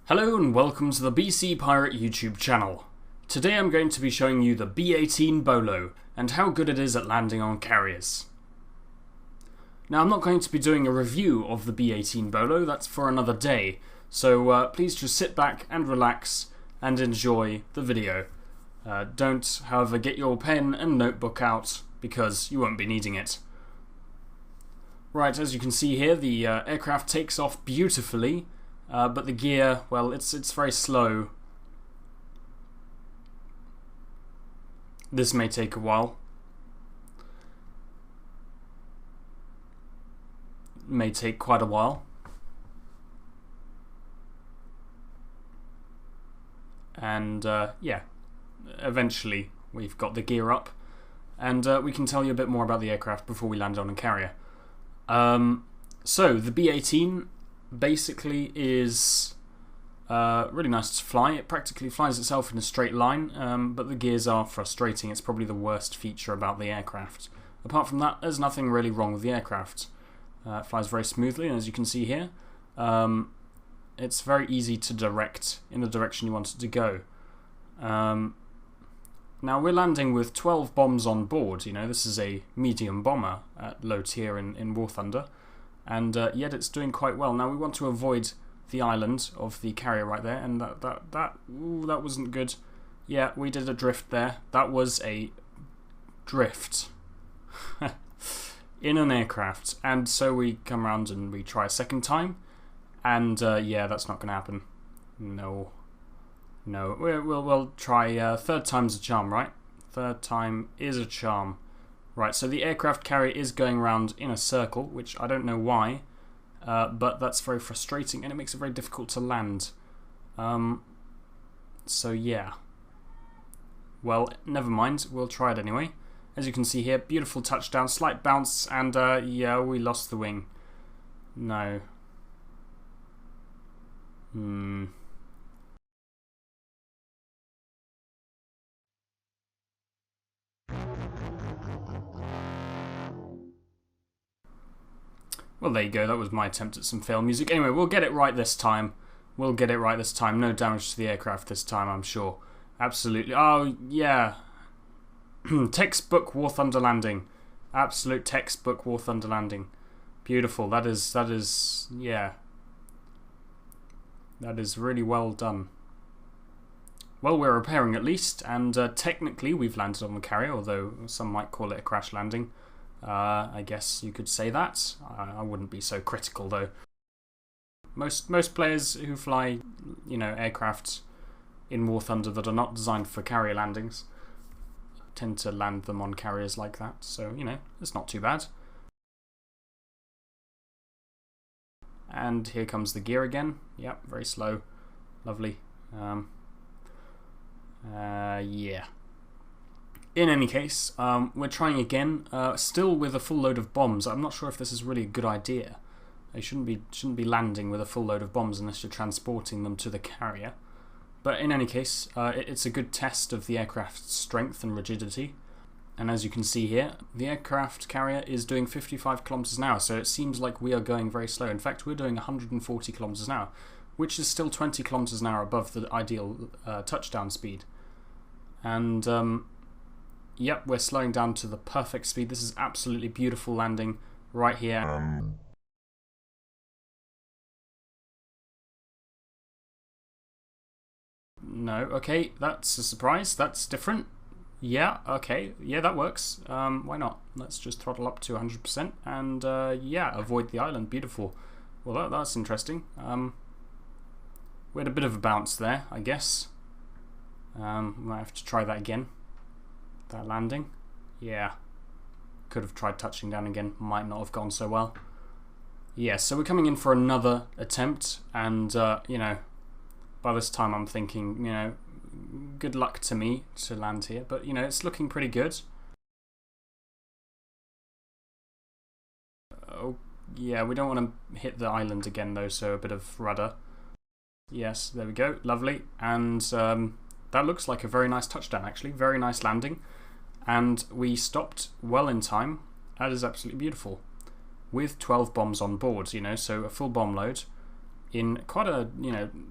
Hello and welcome to the BC Pirate YouTube channel. Today I'm going to be showing you the B-18 Bolo and how good it is at landing on carriers. Now I'm not going to be doing a review of the B-18 Bolo, that's for another day, so please just sit back and relax and enjoy the video. Don't, however, get your pen and notebook out because you won't be needing it. Right, as you can see here, the aircraft takes off beautifully. But the gear, well, it's very slow. This may take a while. May take quite a while. And yeah, eventually we've got the gear up, and we can tell you a bit more about the aircraft before we land on a carrier. So the B-18 basically is really nice to fly. It practically flies itself in a straight line, but the gears are frustrating. It's probably the worst feature about the aircraft. Apart from that, there's nothing really wrong with the aircraft. It flies very smoothly, and as you can see here, it's very easy to direct in the direction you want it to go. Now we're landing with 12 bombs on board. You know, this is a medium bomber at low tier in War Thunder. And yet it's doing quite well. Now we want to avoid the island of the carrier right there, and that wasn't good. Yeah, we did a drift there. That was a drift in an aircraft, and so we come around and we try a second time, and yeah, that's not going to happen. No, we'll try third time's a charm, right? Third time is a charm. Right, so the aircraft carrier is going around in a circle, which I don't know why, but that's very frustrating and it makes it very difficult to land. So yeah. Well, never mind, we'll try it anyway. As you can see here, beautiful touchdown, slight bounce, and yeah, we lost the wing. No. Well, there you go, that was my attempt at some fail music. Anyway, we'll get it right this time. No damage to the aircraft this time, I'm sure. Absolutely. Oh, yeah. Textbook War Thunder landing. Absolute textbook War Thunder landing. Beautiful. That is, yeah. That is really well done. Well, we're repairing at least, and technically we've landed on the carrier, although some might call it a crash landing. I guess you could say that. I wouldn't be so critical though. Most players who fly, you know, aircraft in War Thunder that are not designed for carrier landings tend to land them on carriers like that. So, you know, it's not too bad. And here comes the gear again. Yep, very slow. Lovely. Yeah. In any case, we're trying again, still with a full load of bombs. I'm not sure if this is really a good idea. They shouldn't be landing with a full load of bombs unless you're transporting them to the carrier. But in any case, it's a good test of the aircraft's strength and rigidity. And as you can see here, the aircraft carrier is doing 55 kilometers an hour, so it seems like we are going very slow. In fact, we're doing 140 kilometers an hour, which is still 20 kilometers an hour above the ideal touchdown speed. And yep, we're slowing down to the perfect speed. This is absolutely beautiful landing right here. No, okay, that's a surprise. That's different. Yeah, okay, yeah, that works. Why not? Let's just throttle up to 100% and yeah, avoid the island. Beautiful. Well, that's interesting. We had a bit of a bounce there, I guess. Might have to try that again. That landing, yeah, could have tried touching down again, might not have gone so well. Yeah, so we're coming in for another attempt, and you know, by this time I'm thinking, you know, good luck to me to land here, but you know, it's looking pretty good. Oh yeah, we don't want to hit the island again though, so a bit of rudder. Yes, there we go, lovely, and that looks like a very nice touchdown actually, very nice landing. And we stopped well in time. That is absolutely beautiful. With 12 bombs on board, you know, so a full bomb load in quite a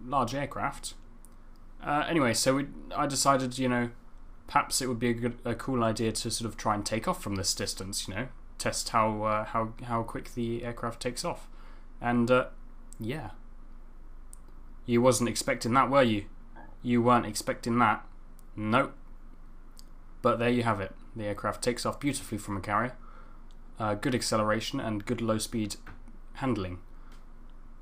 large aircraft. Anyway, so I decided perhaps it would be a cool idea to sort of try and take off from this distance. Test how quick the aircraft takes off, and yeah, you wasn't expecting that, were you? You weren't expecting that. Nope. But there you have it. The aircraft takes off beautifully from a carrier. Good acceleration and good low speed handling.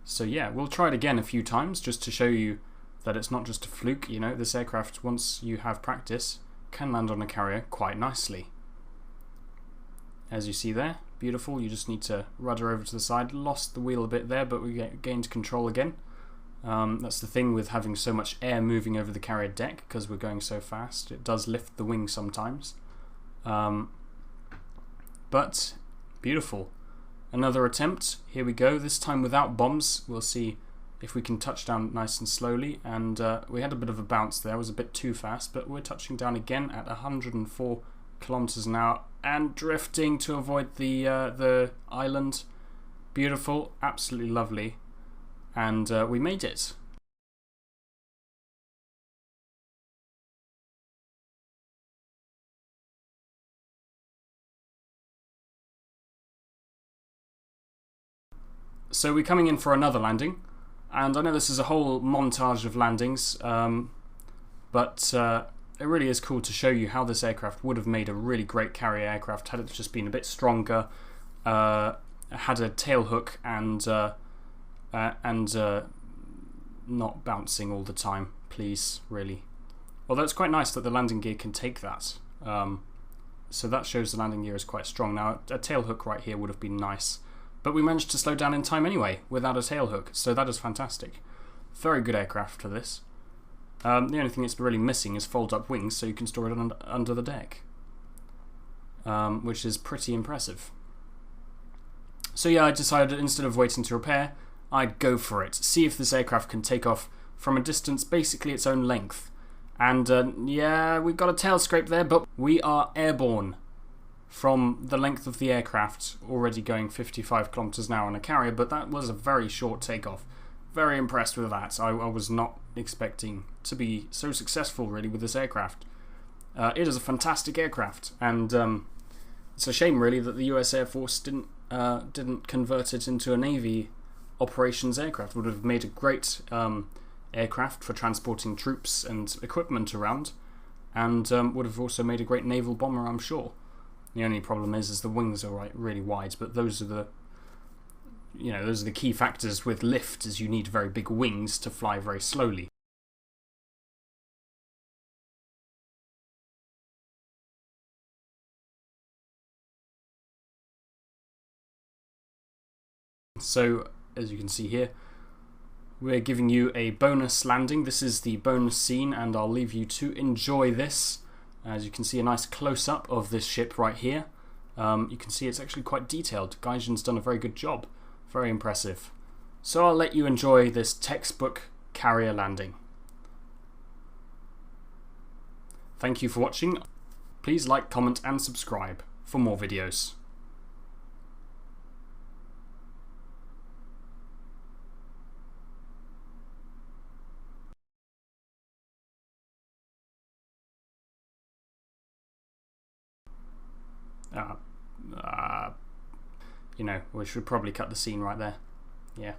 So yeah, we'll try it again a few times just to show you that it's not just a fluke. This aircraft, once you have practice, can land on a carrier quite nicely. As you see there, beautiful. You just need to rudder over to the side. Lost the wheel a bit there, but we gained control again. That's the thing with having so much air moving over the carrier deck, because we're going so fast. It does lift the wing sometimes. But beautiful. Another attempt. Here we go. This time without bombs. We'll see if we can touch down nice and slowly. And we had a bit of a bounce there. It was a bit too fast, but we're touching down again at 104 kilometers an hour and drifting to avoid the island. Beautiful. Absolutely lovely. And we made it. So we're coming in for another landing, and I know this is a whole montage of landings, but it really is cool to show you how this aircraft would have made a really great carrier aircraft had it just been a bit stronger, had a tail hook, and not bouncing all the time, please, really. Although it's quite nice that the landing gear can take that. So that shows the landing gear is quite strong. Now, a tail hook right here would have been nice. But we managed to slow down in time anyway, without a tail hook, so that is fantastic. Very good aircraft for this. The only thing it's really missing is fold-up wings, so you can store it under the deck. Which is pretty impressive. So yeah, I decided instead of waiting to repair, I'd go for it. See if this aircraft can take off from a distance basically its own length. And yeah, we got a tail scrape there, but we are airborne from the length of the aircraft, already going 55 kilometers an hour on a carrier, but that was a very short takeoff. Very impressed with that. I was not expecting to be so successful really with this aircraft. It is a fantastic aircraft, and it's a shame really that the US Air Force didn't convert it into a Navy operations aircraft. It would have made a great aircraft for transporting troops and equipment around, and would have also made a great naval bomber, I'm sure. The only problem is the wings are really wide, but those are the key factors with lift, is you need very big wings to fly very slowly. So, as you can see here, we're giving you a bonus landing. This is the bonus scene, and I'll leave you to enjoy this. As you can see, a nice close-up of this ship right here. You can see it's actually quite detailed. Gaijin's done a very good job. Very impressive. So I'll let you enjoy this textbook carrier landing. Thank you for watching. Please like, comment and subscribe for more videos. We should probably cut the scene right there. Yeah.